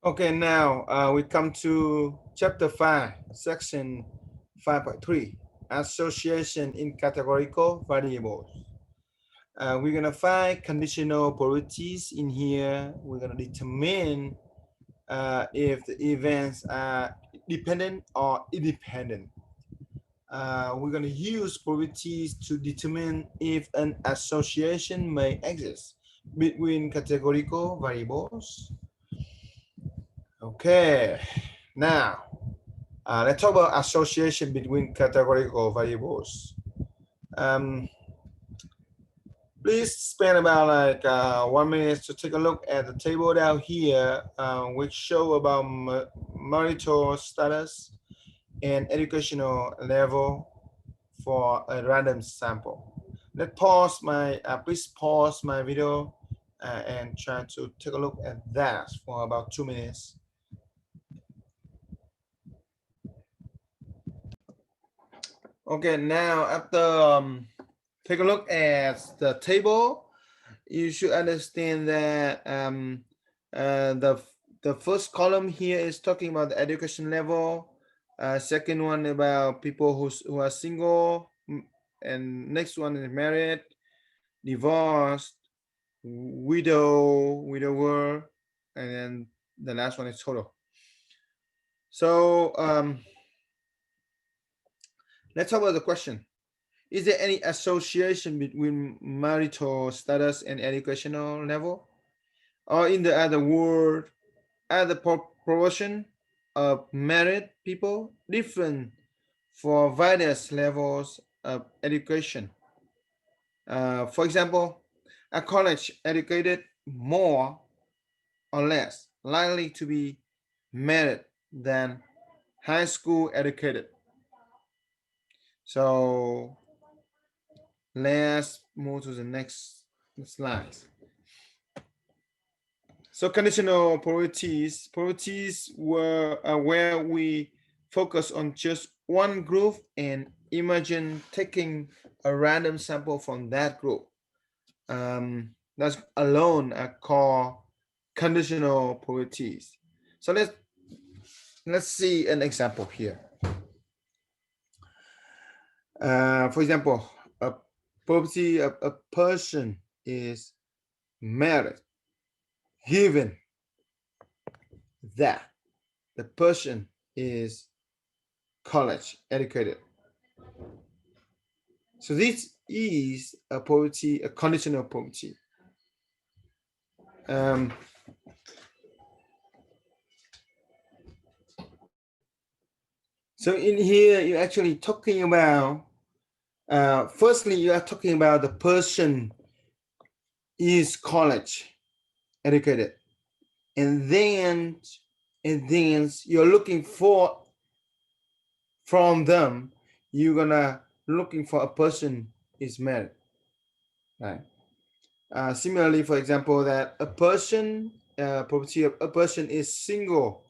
Okay, now we come to chapter 5, section 5.3, association in categorical variables. We're going to find conditional probabilities in here. We're going to determine if the events are dependent or independent. We're going to use probabilities to determine if an association may exist between categorical variables. Okay, now let's talk about association between categorical variables. Please spend about like 1 minute to take a look at the table down here, which show about marital status and educational level for a random sample. Please pause my video and try to take a look at that for about 2 minutes. Okay, now after take a look at the table, you should understand that the first column here is talking about the education level. Second one about people who are single, and next one is married, divorced, widower, and then the last one is total. So let's talk about the question. Is there any association between marital status and educational level? Or in the other word, are the proportion of married people different for various levels of education? For example, a college educated more or less likely to be married than high school educated. So let's move to the next slide. So conditional probabilities were where we focus on just one group and imagine taking a random sample from that group. That's alone are called conditional probabilities. So let's see an example here. For example, a probability of a person is married given that the person is college educated. So this is a probability, a conditional probability. So in here, you're actually talking about, firstly, you are talking about the person is college educated. And then you're looking for, from them, you're gonna looking for a person is married, right? Similarly, for example, that a person, property of a person is single,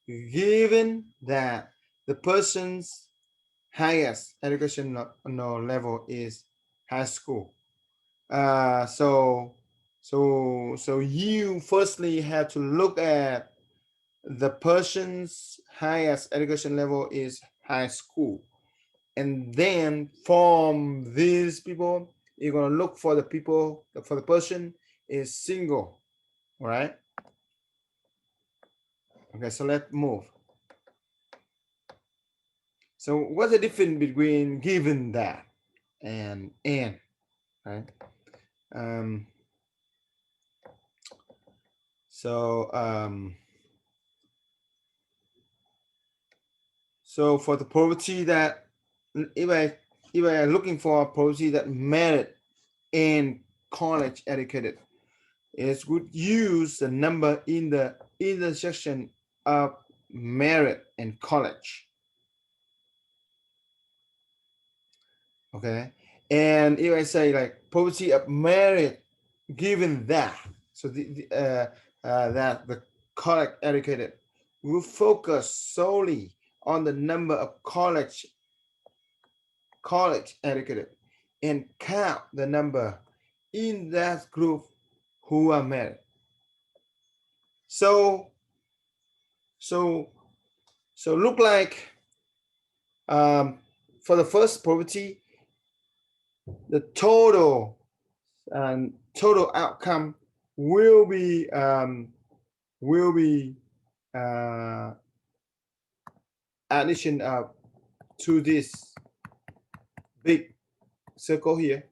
given that the person's highest education level is high school. So you firstly have to look at the person's highest education level is high school, and then from these people you're going to look for the people, for the person is single. All right, okay, so let's move. So what's the difference between given that and right? So for the probability that if I am looking for a probability that married and college educated, it would use the number in the intersection of married and college. Okay, and if I say like probability of married given that, so that the college educated, will focus solely on the number of college educated and count the number in that group who are married. So So look like for the first property, the total outcome will be addition up to this big circle here.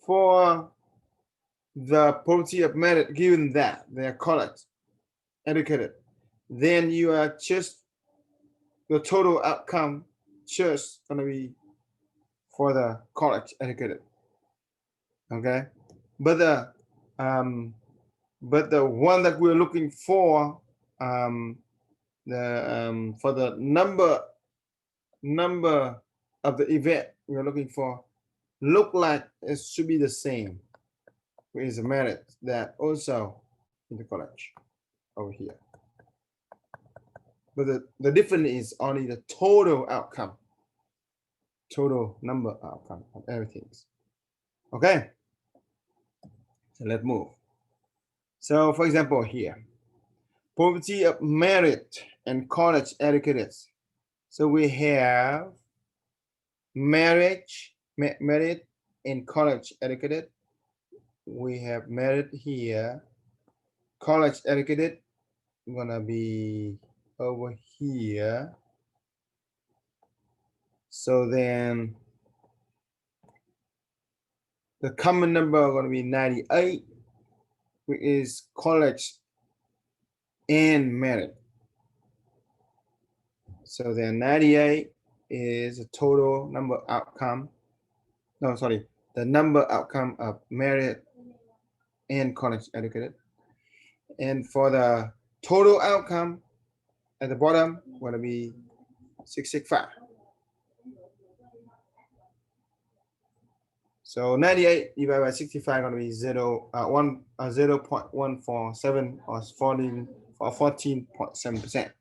For the property of method, given that they are college educated, then you are just the total outcome just gonna be for the college educated. Okay, but the one that we're looking for, for the number of the event we're looking for, look like it should be the same with the merit that also in the college over here. But the difference is only the total outcome, total number outcome of everything. Okay, so let's move. So for example here, poverty of merit and college educated. So we have merit and college educated. We have merit here. College educated gonna be over here. So then the common number gonna be 98, which is college and merit. So then 98 is the total number outcome. No, sorry, the number outcome of merit and college educated. And for the total outcome at the bottom, going to be 665. So 98 divided by 65 going to be 0.147 or 14.7%.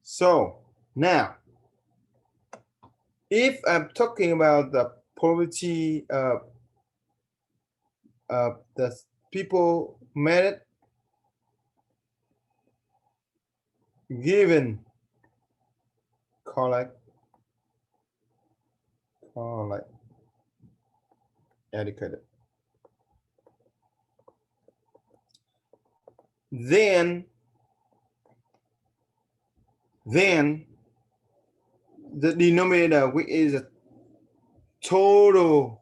So now, if I'm talking about the poverty of the people merit given collect educated, then the denominator, which is a total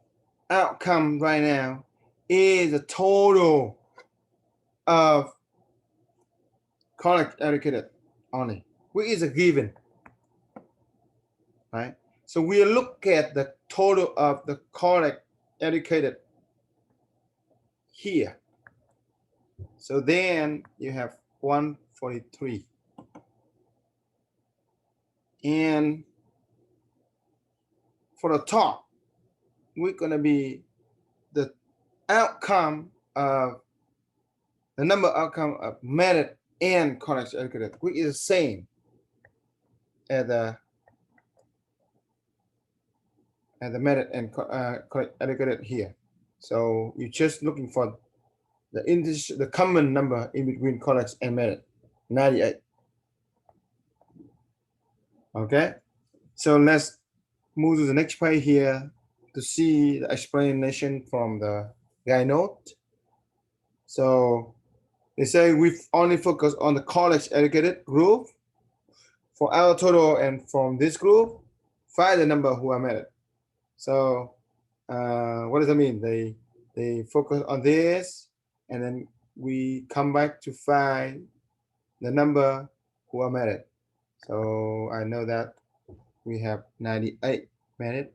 outcome right now, is a total of college educated only, which is a given, right? So we look at the total of the college educated here. So then you have 143. And for the top, we're going to be the outcome of the number outcome of merit and college educated, which is the same as the merit and college educated here. So you're just looking for the common number in between college and merit, 98. Okay, so let's move to the next page here to see the explanation from the guide note. So they say we only focus on the college educated group for our total, and from this group, find the number who are merit. So what does that mean? They focus on this, and then we come back to find the number who are merit. So I know that we have 98 merit.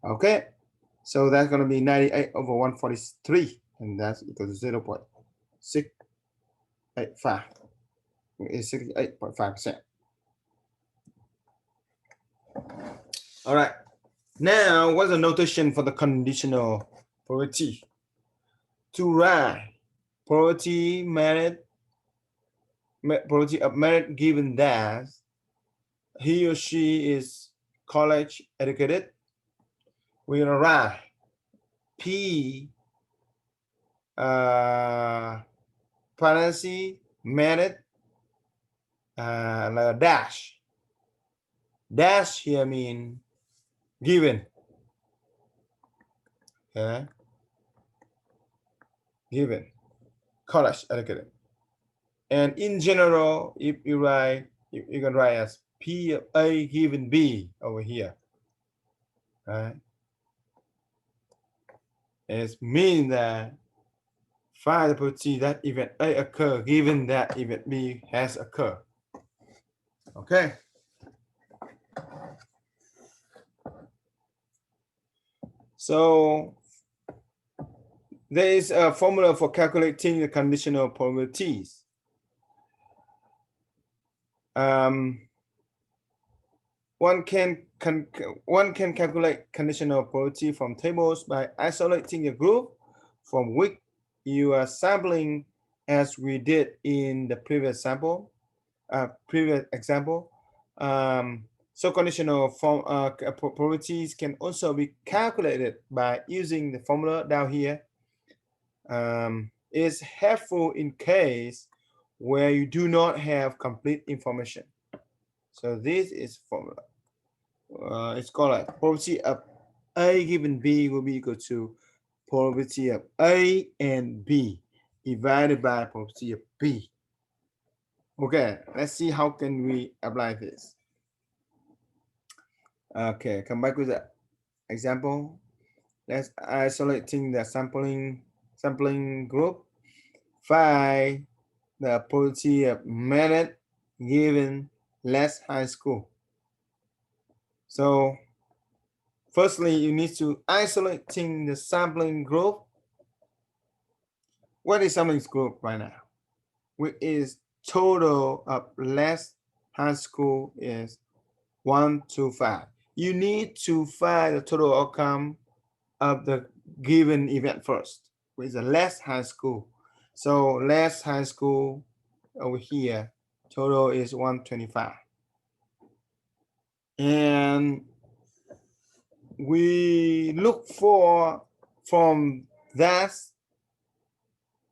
Okay, so that's going to be 98 over 143, and that's equal to 0.685. It's 68.5%. All right. Now, what's the notation for the conditional probability? To write probability of merit given that he or she is college educated, we're gonna write P parenthesis married like a dash. Dash here mean given. Okay, given college educated. And in general, if you write, you can write as P of A given B over here. Right? It means that find the probability that event A occur given that event B has occurred. Okay. So there is a formula for calculating the conditional probabilities. One can calculate conditional probability from tables by isolating a group from which you are sampling, as we did in the previous example. So conditional probabilities can also be calculated by using the formula down here. It's helpful in case where you do not have complete information. So this is formula. It's called like probability of A given B will be equal to probability of A and B divided by probability of B. Okay, let's see how can we apply this. Okay, come back with the example. Let's isolating the sampling group. Find the probability of merit given less high school. So firstly, you need to isolating the sampling group. What is sampling group right now? Which is total of less high school is 1 to 5. You need to find the total outcome of the given event first, which is a less high school. So less high school over here, total is 125. And we look for from that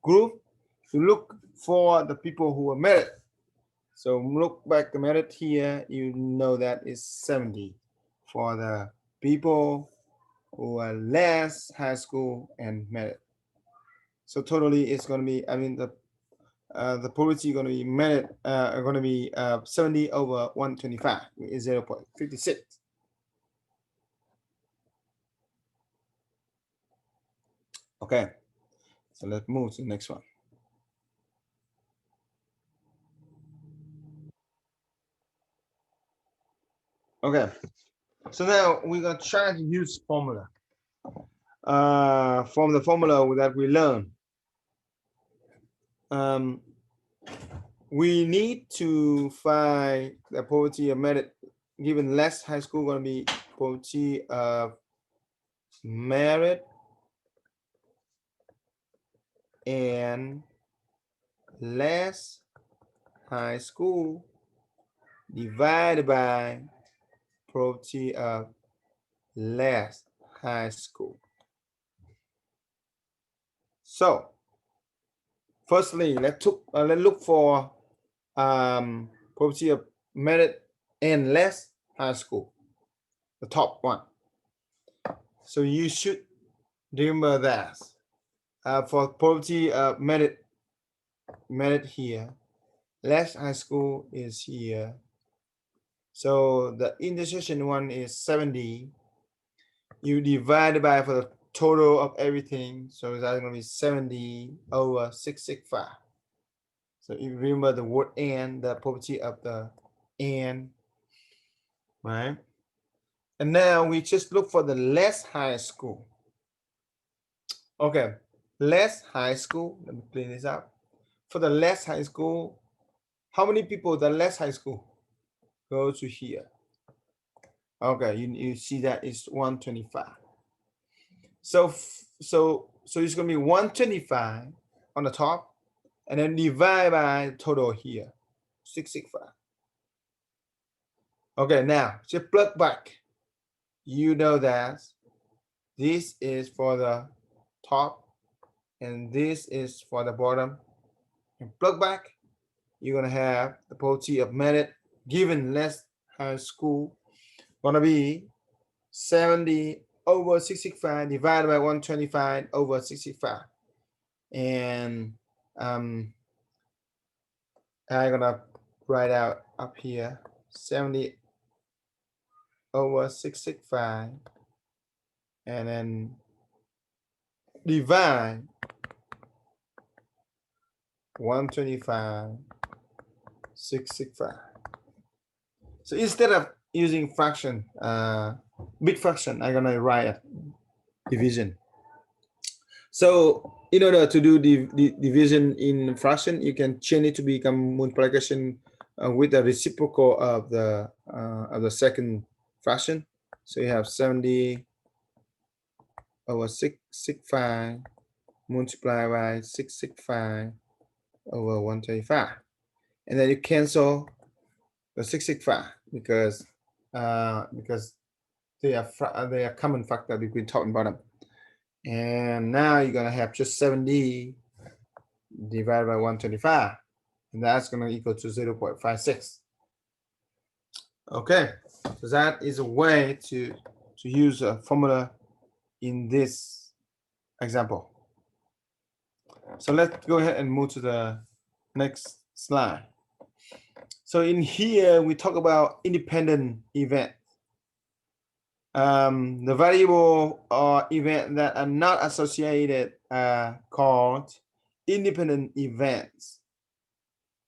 group to look for the people who are merit. So look back the merit here, you know that is 70 for the people who are less high school and merit. So totally it's going to be, I mean, the probability going to be merit going to be 70 over 125 is 0.56. Okay, so let's move to the next one. Okay, so now we're gonna try to use formula from the formula that we learned. We need to find the probability of merit given less high school going to be probability of merit and less high school divided by probability of less high school. So firstly, let's look for probability of merit and less high school, the top one. So you should remember that for probability of merit here, less high school is here. So the intersection one is 70. You divide by for the total of everything. So that's going to be 70 over 665. So if you remember the word and, the probability of the and, right? And now we just look for the less high school. Okay, less high school. Let me clean this up. For the less high school, how many people the less high school go to here? Okay, you see that is 125. So it's gonna be 125 on the top, and then divide by total here, 665. Okay, now just plug back. You know that this is for the top and this is for the bottom. And plug back, you're gonna have the probability of merit given less high school gonna be 70 over 65 divided by 125 over 65. And I'm gonna write out up here 70 over 665 and then divide 125 665. So instead of using fraction, big fraction, I'm gonna write division. So in order to do the division in fraction, you can change it to become multiplication with the reciprocal of the second fraction. So you have 70 over 665 multiplied by 665 over 125, and then you cancel the 665 because they are common factor between top and bottom. And now you're gonna have just 70 divided by 125, and that's gonna equal to 0.56. Okay, so that is a way to use a formula in this example. So let's go ahead and move to the next slide. So in here we talk about independent event. The variable or event that are not associated are called independent events.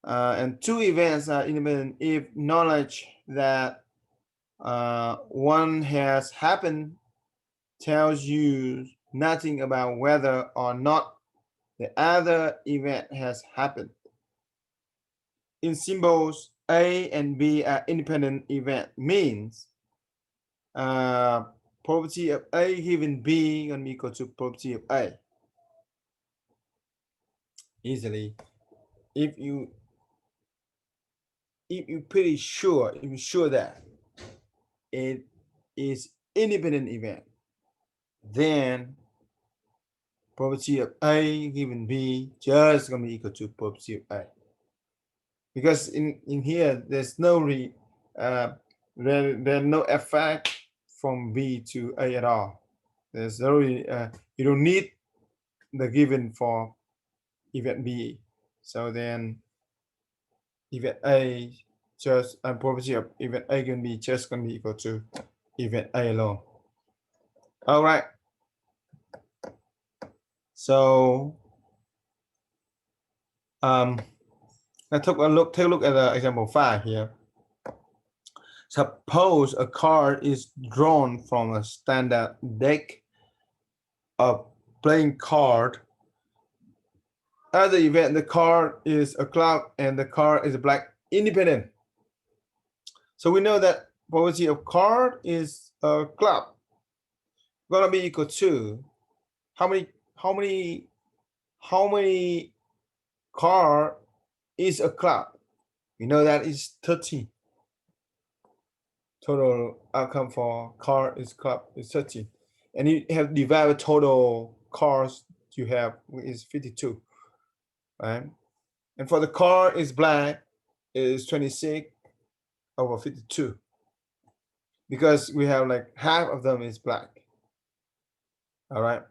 And two events are independent if knowledge that one has happened tells you nothing about whether or not the other event has happened. In symbols, A and B are independent event, means probability of A given B going to be equal to probability of A. Easily, if you're pretty sure, if you're sure that it is independent event, then probability of A given B just going to be equal to probability of A. Because in here there's no there's no effect from B to A at all. There's no you don't need the given for event B. So then event A just probability of event A can be just going to be equal to event A alone. All right. So let's take a look at the example 5 here. Suppose a card is drawn from a standard deck of playing card. At the event, the card is a cloud and the card is black independent. So we know that probability of card is a cloud gonna be equal to how many card is a cloud? We know that is 13. Total outcome for card is club is 13, and you have divided total cards you have is 52, right? And for the card is black is 26 over 52 because we have like half of them is black. All right,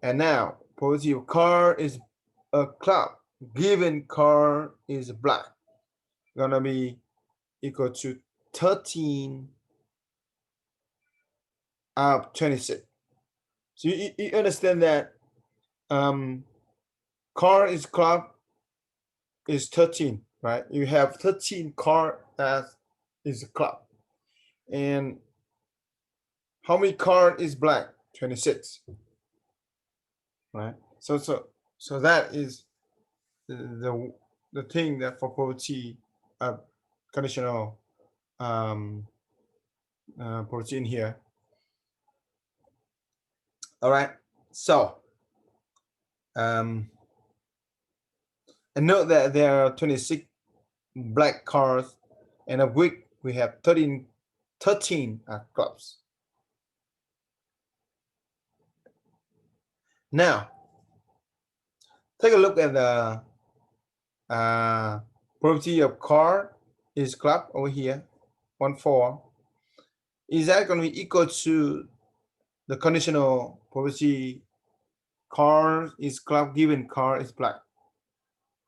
and now probability of card is a club given card is black gonna be equal to 13 out of 26. So you understand that card is club is 13, right? You have 13 card that is a club. And how many card is black? 26. Right? So that is the thing that for probability conditional probability in here. All right. So and note that there are 26 black cards, and of which we have 13 clubs. Now, take a look at the probability of car is club over here, 1-4. Is that going to be equal to the conditional probability car is club given car is black?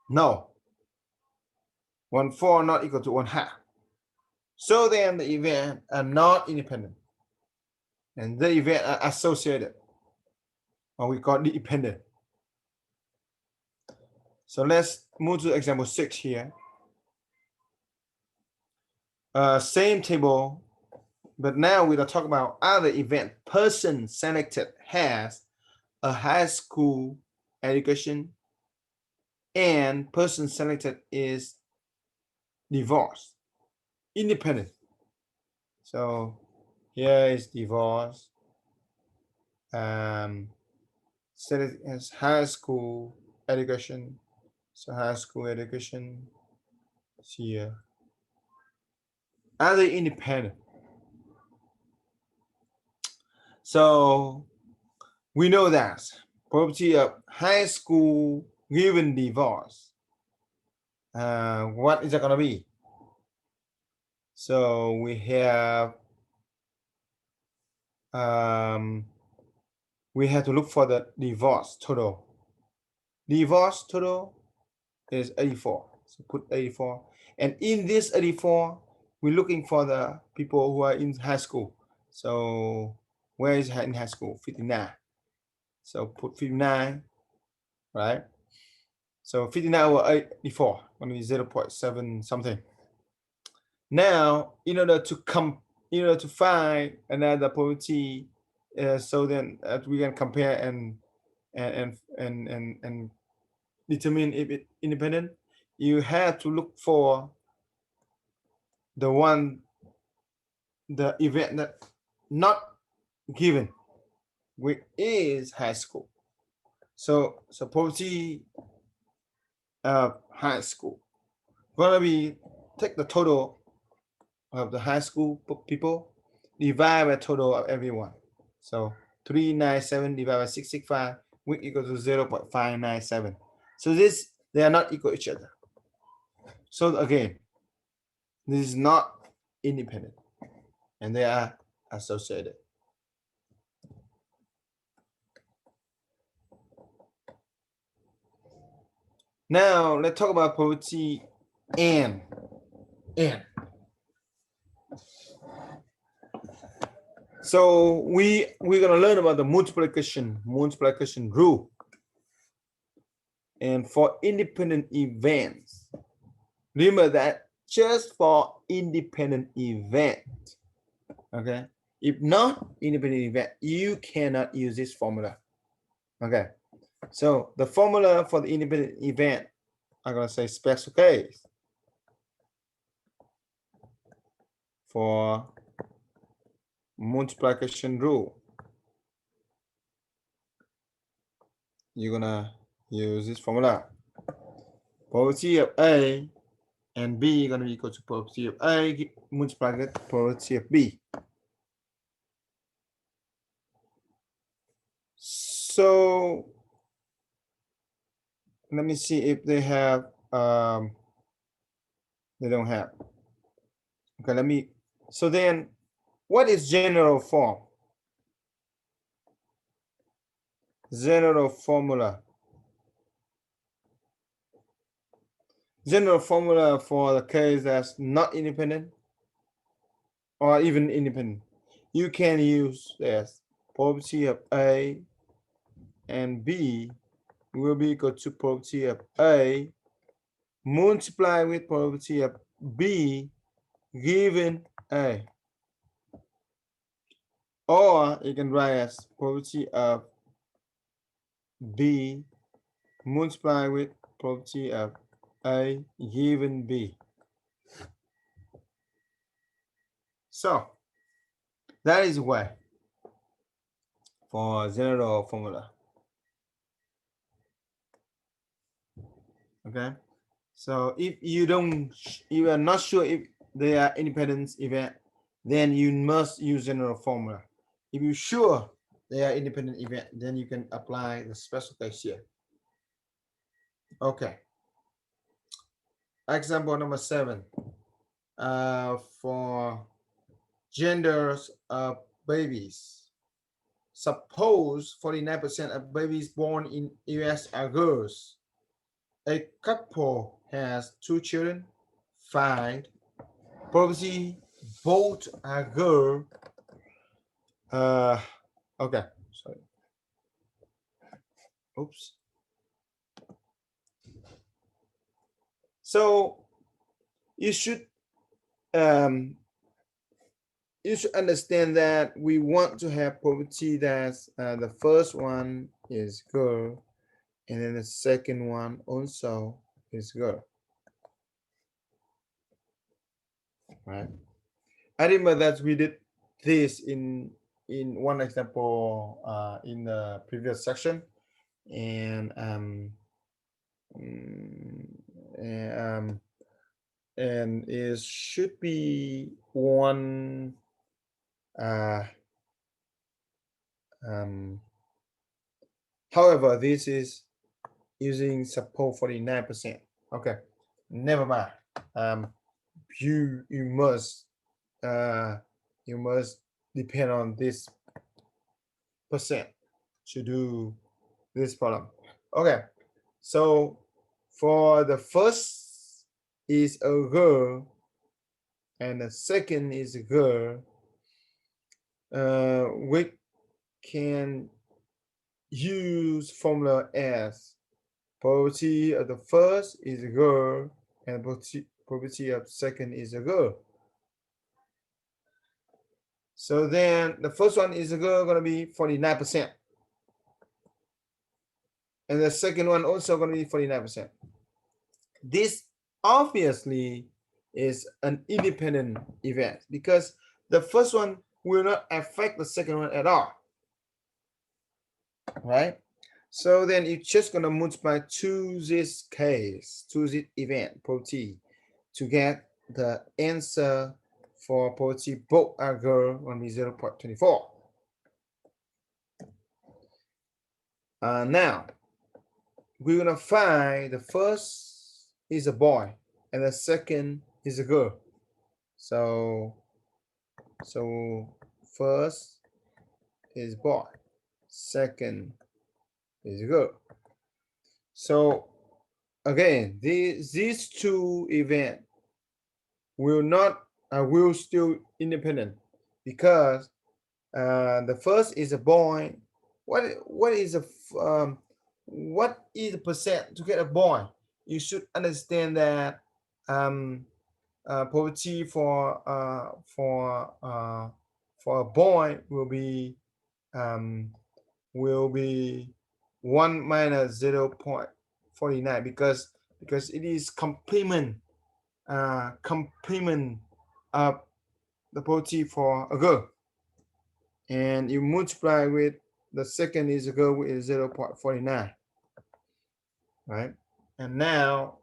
No. 1-4 not equal to 1/2. So then the event are not independent. And the event are associated, or we call dependent. So let's move to example 6 here. Same table, but now we're talking about other event. Person selected has a high school education, and person selected is divorced, independent. So here is divorce. Select as high school education. So high school education is here. Are they independent? So we know that probability of high school given divorce. What is it gonna be? So we have to look for the divorce total. Divorce total is 84. So put 84. And in this 84, we're looking for the people who are in high school. So where is in high school? 59. So put 59, right? So 59 over 84, going to be 0.7 something. Now, in order to find another probability, so then we can compare and determine if it's independent, you have to look for the event that not given, which is high school. So probability of high school gonna be take the total of the high school people divide by total of everyone. So 397 divided by 665 which equal to 0.597. So they are not equal to each other. So again, this is not independent and they are associated. Now let's talk about probability n. So we're gonna learn about the multiplication rule. And for independent events, remember that just for independent event, okay? If not independent event, you cannot use this formula. Okay. So the formula for the independent event, I'm gonna say special case for multiplication rule. You're gonna use this formula. Probability of A and B gonna be equal to probability of A multiplied with probability of B. So let me see if they have they don't have. Okay, so then what is general form? General formula. General formula for the case that's not independent or even independent. You can use this probability of A and B will be equal to probability of A multiplied with probability of B given A. Or you can write as probability of B multiplied with probability of A given B. So that is why for general formula. Okay. So if you are not sure if they are independent event, then you must use general formula. If you're sure they are independent event, then you can apply the special case here. Okay. Example number 7. For genders of babies. Suppose 49% of babies born in US are girls. A couple has 2 children. Find probability both are girl. Okay, sorry. Oops. So you should um, understand that we want to have probability that's the first one is girl, and then the second one also is girl. Right? I remember that we did this in one example in the previous section, and and it should be one however, this is using support 49%. Okay, never mind. You must depend on this percent to do this problem. Okay, so for the first is a girl and the second is a girl, we can use formula as probability of the first is a girl and probability of second is a girl. So then the first one is a girl going to be 49%. And the second one also going to be 49%. This obviously is an independent event because the first one will not affect the second one at all. Right? So then you're just going to multiply to this case, to this event, probability, to get the answer for probability both are girl going to be 0.24. Now, we're going to find the first is a boy and the second is a girl. So first is boy, second is a girl. So again, these two events will still independent because the first is a boy. What is the percent to get a boy? You should understand that probability for a boy will be 1 minus 0.49 because it is complement of the probability for a girl, and you multiply with the second is a girl with 0.49, right? And now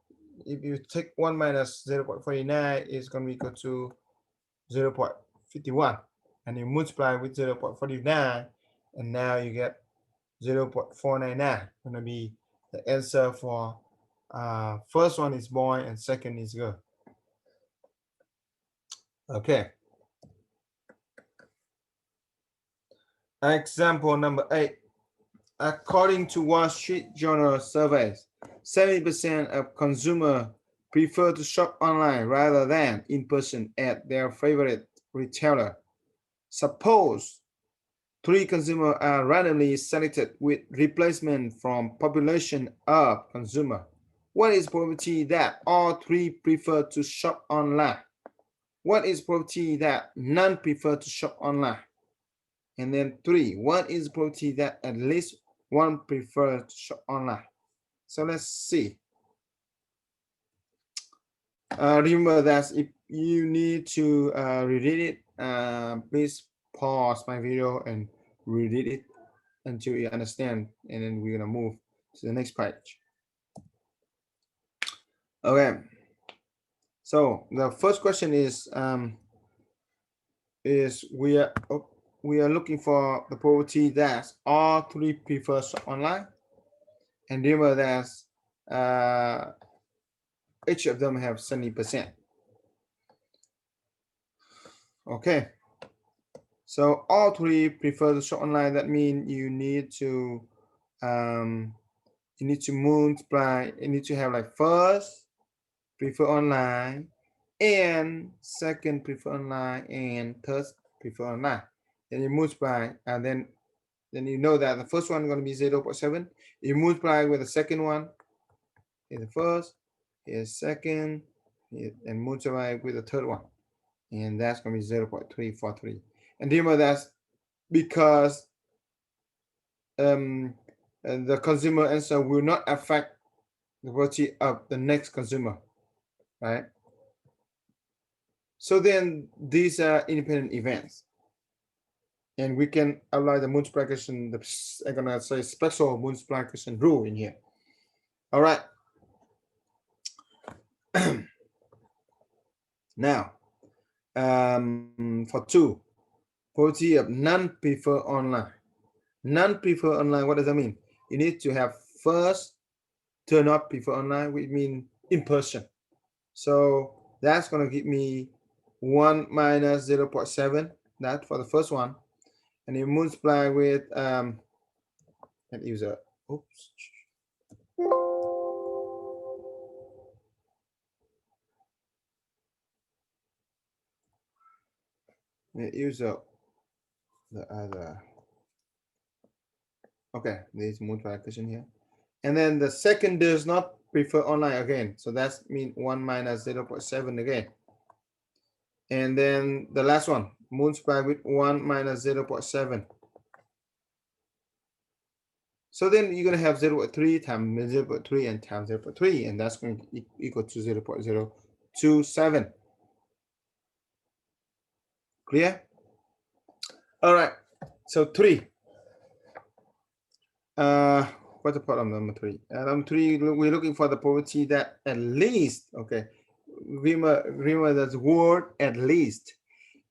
if you take 1 minus 0.49, it's going to be equal to 0.51, and you multiply with 0.49, and now you get 0.499. Going to be the answer for first one is boy and second is girl. Okay. Example number 8. According to Wall Street Journal surveys, 70% of consumers prefer to shop online rather than in person at their favorite retailer. Suppose 3 consumers are randomly selected with replacement from population of consumer. What is probability that all 3 prefer to shop online? What is probability that none prefer to shop online? And then 3, what is probability that at least one prefers to shop online? So let's see. Remember that if you need to read it, please pause my video and read it until you understand, and then we're gonna move to the next page. Okay, So the first question is we are looking for the probability that all three prefer online, and remember that each of them have 70%. Okay, so all three prefer the shop online. That means you need to multiply. You need to have like first prefer online, and second prefer online, and third prefer online. Then you multiply, and then you know that the first one is going to be 0.7. You multiply with the second one, is the first, is second, and multiply with the third one, and that's going to be 0.343. And remember that's because the consumer answer will not affect the probability of the next consumer, right? So then these are independent events, and we can apply the multiplication, I'm gonna say special multiplication rule in here. All right. Now, for two, probability of none prefer online. None prefer online, what does that mean? You need to have first turn up prefer online, which means in person. So that's going to give me 1 minus 0.7, that for the first one. And you multiply with, and use a, oops. Use the other, okay, there's multiplication here. And then the second does not prefer online again. So that's mean 1 minus 0.7 again. And then the last one, multiply with 1 minus 0.7. So then you're going to have 0.3 times 0.3 and times 0.3, and that's going to equal to 0.027. Clear? All right. So 3. What's the problem number 3? Number 3, we're looking for the probability that at least, okay, remember that word at least.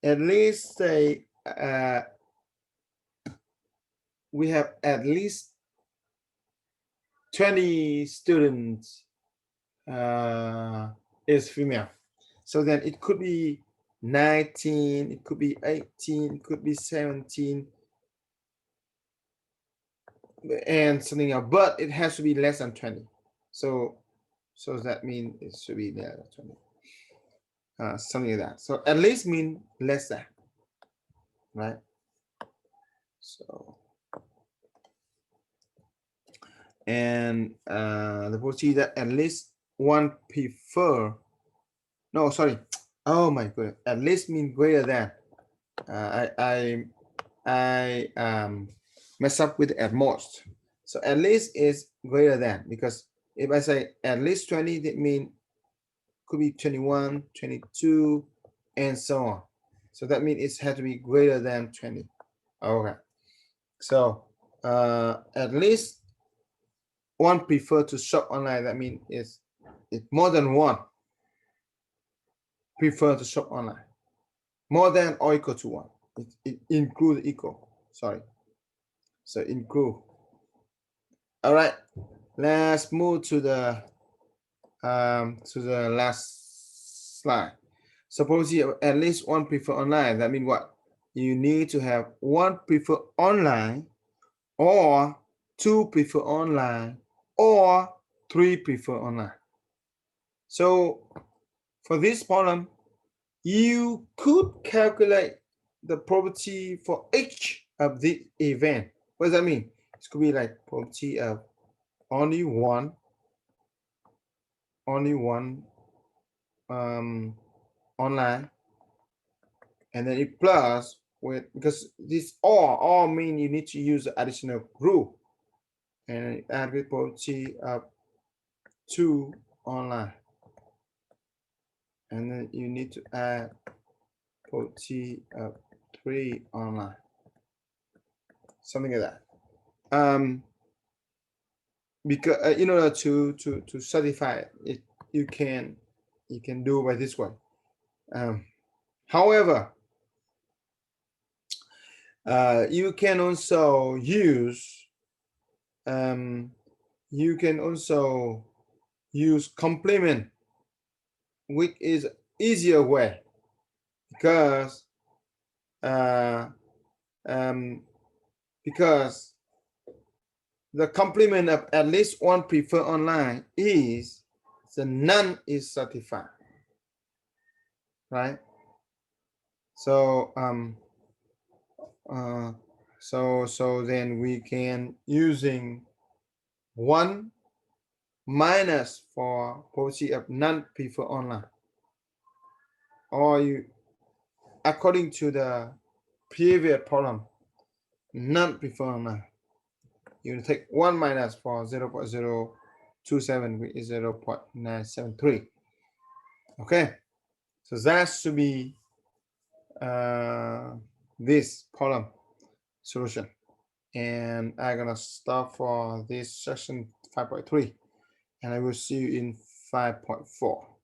At least say we have at least 20 students is female. So then it could be 19, it could be 18, it could be 17, and something else, but it has to be less than 20. So that means it should be less than 20. Something like that. So at least mean less than, right? So, and the probability that at least one prefer, no, sorry, oh my goodness, at least mean greater than. I mess up with at most. So at least is greater than, because if I say at least 20, that means could be 21, 22, and so on. So that means it has to be greater than 20. Okay. So at least one prefer to shop online. That means it's more than one prefer to shop online. More than or equal to one. It includes equal. Sorry. So include. All right. Let's move to the last slide. Suppose you have at least one prefer online. That means what? You need to have one prefer online, or two prefer online, or three prefer online. So for this problem, you could calculate the probability for each of the event. What does that mean? It could be like probability of only one online, and then it plus with, because this all mean you need to use the additional rule, and add with probability of 2 online, and then you need to add probability of 3 online, something like that. Because in order to certify it, you can You can do by this way. However, you can also use complement, which is easier way, because uh, um, because the complement of at least one preferred online is the none is certified, right? So so then we can using one minus for policy of none prefer online, or you according to the previous problem, none prefer online, you take one minus for 0.027, which is 0.973. Okay, so that should be this problem solution. And I'm gonna stop for this session 5.3, and I will see you in 5.4.